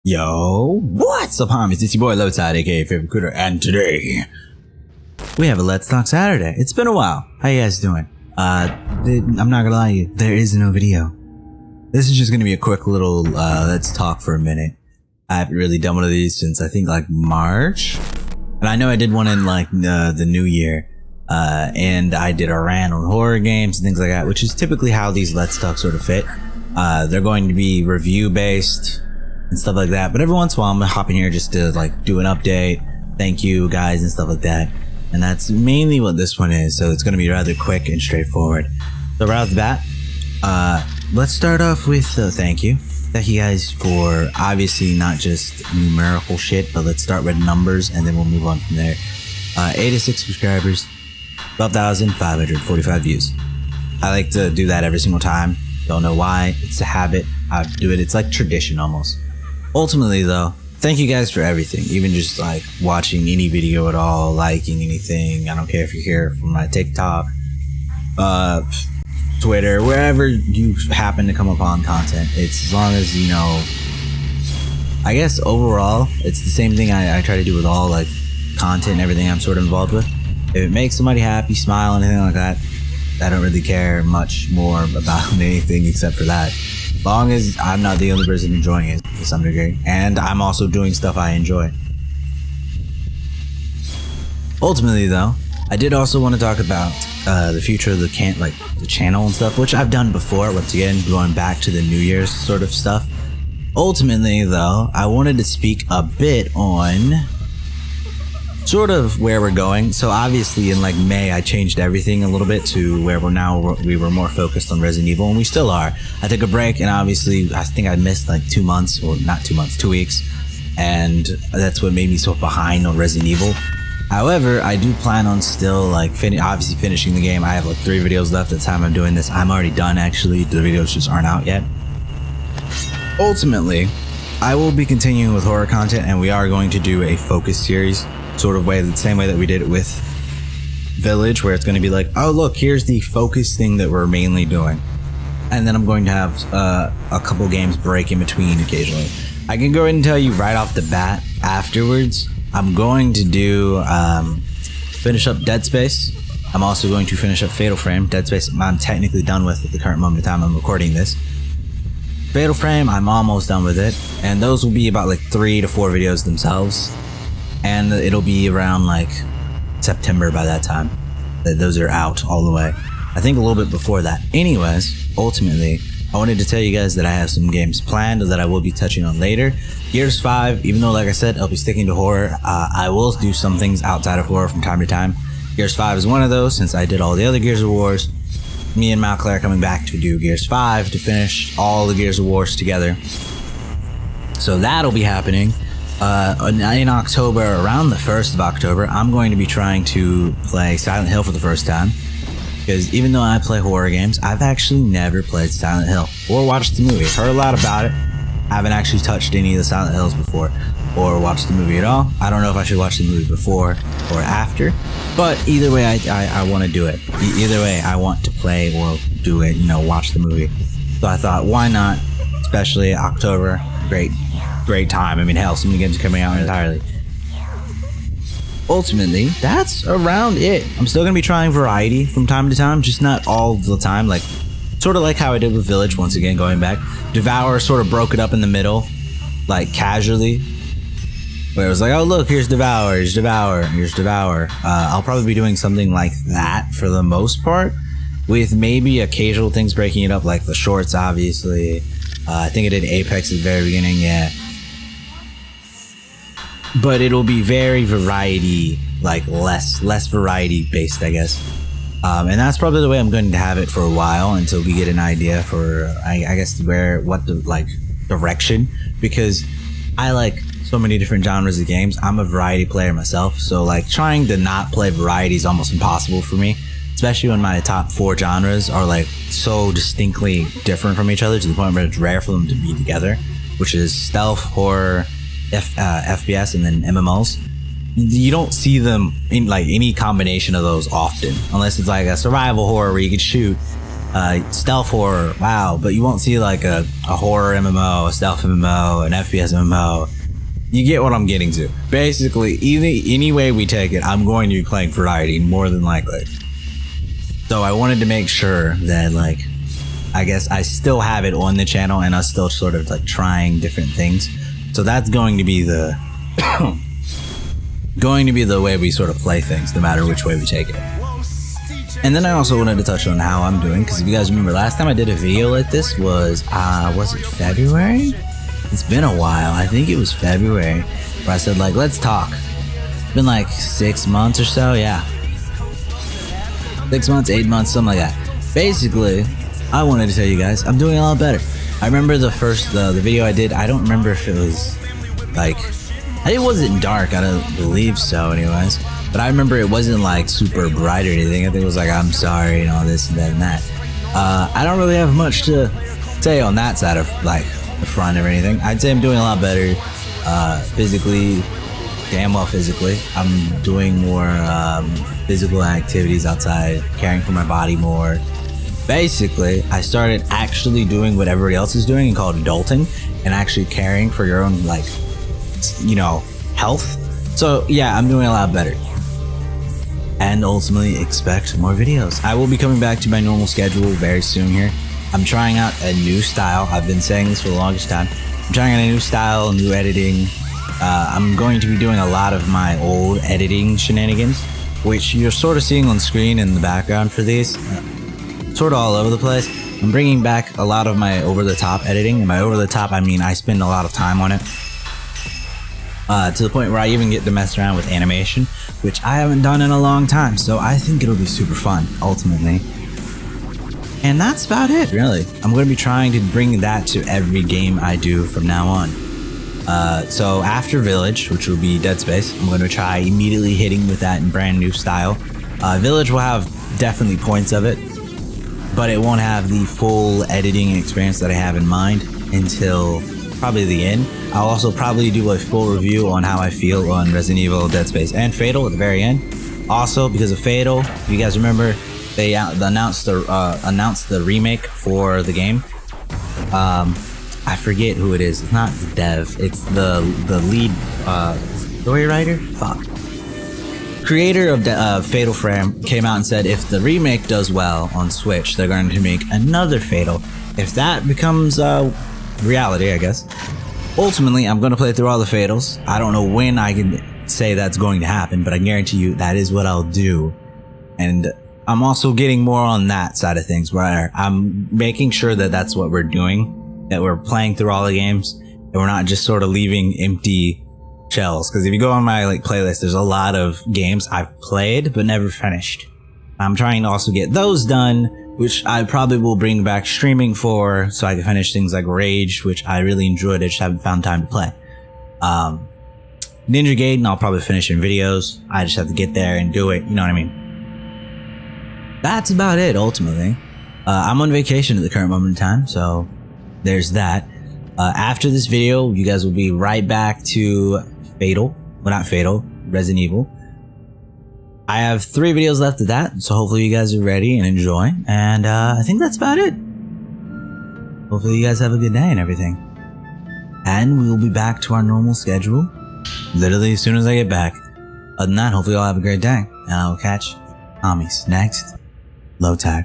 Yo, what's up, homies? It's your boy Lowtide, aka FabvL, and today we have a Let's Talk Saturday. It's been a while. How you guys doing? I'm not gonna lie to you, there is no video. This is just gonna be a quick little let's talk for a minute. I haven't really done one of these since I think like March, and I know I did one in like the new year, and I did a rant on horror games and things like that, which is typically how these Let's Talk sort of fit. They're going to be review based and stuff like that, but every once in a while I'm gonna hop in here just to like do an update, thank you guys and stuff like that, and that's mainly what this one is. So it's gonna be rather quick and straightforward. So right off the bat, let's start off with thank you guys for obviously not just numerical shit, but let's start with numbers and then we'll move on from there. 86 subscribers, 12,545 views. I like to do that every single time. Don't know why, it's a habit. I do it, it's like tradition almost. Ultimately though, thank you guys for everything, even just like watching any video at all, liking anything. I don't care if you're here from my TikTok, Twitter, wherever you happen to come upon content. It's as long as, you know, I guess overall, it's the same thing I try to do with all like content and everything I'm sort of involved with. If it makes somebody happy, smile, anything like that, I don't really care much more about anything except for that. As long as I'm not the only person enjoying it to some degree, and I'm also doing stuff I enjoy. Ultimately though, I did also want to talk about the future of the channel and stuff, which I've done before, once again going back to the New Year's sort of stuff. Ultimately though, I wanted to speak a bit on sort of where we're going. So obviously in like May I changed everything a little bit to where we were more focused on Resident Evil, and we still are. I took a break, and obviously I think I missed like 2 months, or not 2 months, 2 weeks, and that's what made me so behind on Resident Evil. However, I do plan on still like obviously finishing the game. I have like 3 videos left at the time I'm doing this. I'm already done actually, the videos just aren't out yet. Ultimately, I will be continuing with horror content, and we are going to do a focus series sort of way, the same way that we did it with Village, where it's going to be like, oh look, here's the focus thing that we're mainly doing, and then I'm going to have a couple games break in between occasionally. I can go ahead and tell you right off the bat, afterwards I'm going to do finish up Dead Space. I'm also going to finish up Fatal Frame. Dead Space I'm technically done with at the current moment in time I'm recording this. Fatal Frame I'm almost done with it, and those will be about like 3 to 4 videos themselves, and it'll be around like September by that time that those are out all the way. I think a little bit before that. Anyways, ultimately I wanted to tell you guys that I have some games planned that I will be touching on later. Gears 5, even though like I said I'll be sticking to horror, I will do some things outside of horror from time to time. Gears 5 is one of those, since I did all the other Gears of Wars. Me and MacLeod are coming back to do Gears 5 to finish all the Gears of Wars together, so that'll be happening. In October, around the 1st of October, I'm going to be trying to play Silent Hill for the first time, because even though I play horror games, I've actually never played Silent Hill or watched the movie. I've heard a lot about it. I haven't actually touched any of the Silent Hills before or watched the movie at all. I don't know if I should watch the movie before or after, but either way I want to do it. Either way I want to play or do it, you know, watch the movie. So I thought, why not? Especially October, great time. I mean, hell, so many games are coming out entirely. Ultimately, that's around it. I'm still gonna be trying variety from time to time, just not all the time, like sort of like how I did with Village. Once again, going back, Devour sort of broke it up in the middle, like casually, where it was like, oh look, here's Devour, here's Devour, here's Devour. I'll probably be doing something like that for the most part, with maybe occasional things breaking it up, like the shorts obviously. I think I did Apex at the very beginning, yeah. But it'll be very variety, like less variety based, I guess. And that's probably the way I'm going to have it for a while, until we get an idea for, I guess, what the like direction, because I like so many different genres of games. I'm a variety player myself, so like trying to not play variety is almost impossible for me, especially when my top 4 genres are like so distinctly different from each other to the point where it's rare for them to be together, which is stealth, horror, FPS, and then MMOs. You don't see them in like any combination of those often, unless it's like a survival horror where you can shoot, stealth horror, wow, but you won't see like a horror MMO, a stealth MMO, an FPS MMO. You get what I'm getting to. Basically, any way we take it, I'm going to be playing variety more than likely. So I wanted to make sure that, like, I guess I still have it on the channel and us still sort of like trying different things. So that's going to be the way we sort of play things, no matter which way we take it. And then I also wanted to touch on how I'm doing, because if you guys remember, last time I did a video like this was it February? It's been a while. I think it was February, where I said, like, let's talk. It's been like 6 months or so, yeah. 6 months, 8 months, something like that. Basically, I wanted to tell you guys, I'm doing a lot better. I remember the video I did, I don't remember if it was, like, it wasn't dark, I don't believe so anyways. But I remember it wasn't like super bright or anything. I think it was like, I'm sorry and all this and that and that. I don't really have much to say on that side of like the front or anything. I'd say I'm doing a lot better physically, damn well physically. I'm doing more physical activities outside, caring for my body more. Basically, I started actually doing what everybody else is doing and called adulting, and actually caring for your own, like, you know, health. So yeah, I'm doing a lot better. And ultimately expect more videos. I will be coming back to my normal schedule very soon here. I'm trying out a new style. I've been saying this for the longest time. I'm trying out a new style, new editing. I'm going to be doing a lot of my old editing shenanigans, which you're sort of seeing on screen in the background for these. Sort of all over the place. I'm bringing back a lot of my over-the-top editing. And by over-the-top, I mean I spend a lot of time on it. To the point where I even get to mess around with animation, which I haven't done in a long time, so I think it'll be super fun, ultimately. And that's about it, really. I'm going to be trying to bring that to every game I do from now on. So after Village, which will be Dead Space, I'm going to try immediately hitting with that in brand new style. Village will have definitely points of it, but it won't have the full editing experience that I have in mind until probably the end. I'll also probably do a full review on how I feel on Resident Evil, Dead Space, and Fatal at the very end. Also, because of Fatal, if you guys remember, they announced the remake for the game. I forget who it is. It's not the dev. It's the lead story writer. Fuck. Creator of Fatal Frame came out and said if the remake does well on Switch, they're going to make another Fatal. If that becomes reality, I guess. Ultimately, I'm going to play through all the Fatals. I don't know when I can say that's going to happen, but I guarantee you that is what I'll do. And I'm also getting more on that side of things, where I'm making sure that that's what we're doing, that we're playing through all the games, and we're not just sort of leaving empty shells. Because if you go on my like playlist, there's a lot of games I've played but never finished. I'm trying to also get those done, which I probably will bring back streaming for, so I can finish things like Rage, which I really enjoyed. I just haven't found time to play. Ninja Gaiden, I'll probably finish in videos. I just have to get there and do it. You know what I mean? That's about it, ultimately. I'm on vacation at the current moment in time, so there's that. After this video, you guys will be right back to Fatal. Well, not Fatal, Resident Evil. I have 3 videos left of that, so hopefully you guys are ready and enjoy. And I think that's about it. Hopefully you guys have a good day and everything. And we will be back to our normal schedule literally as soon as I get back. Other than that, hopefully you all have a great day. And I will catch Amis next. Low tag.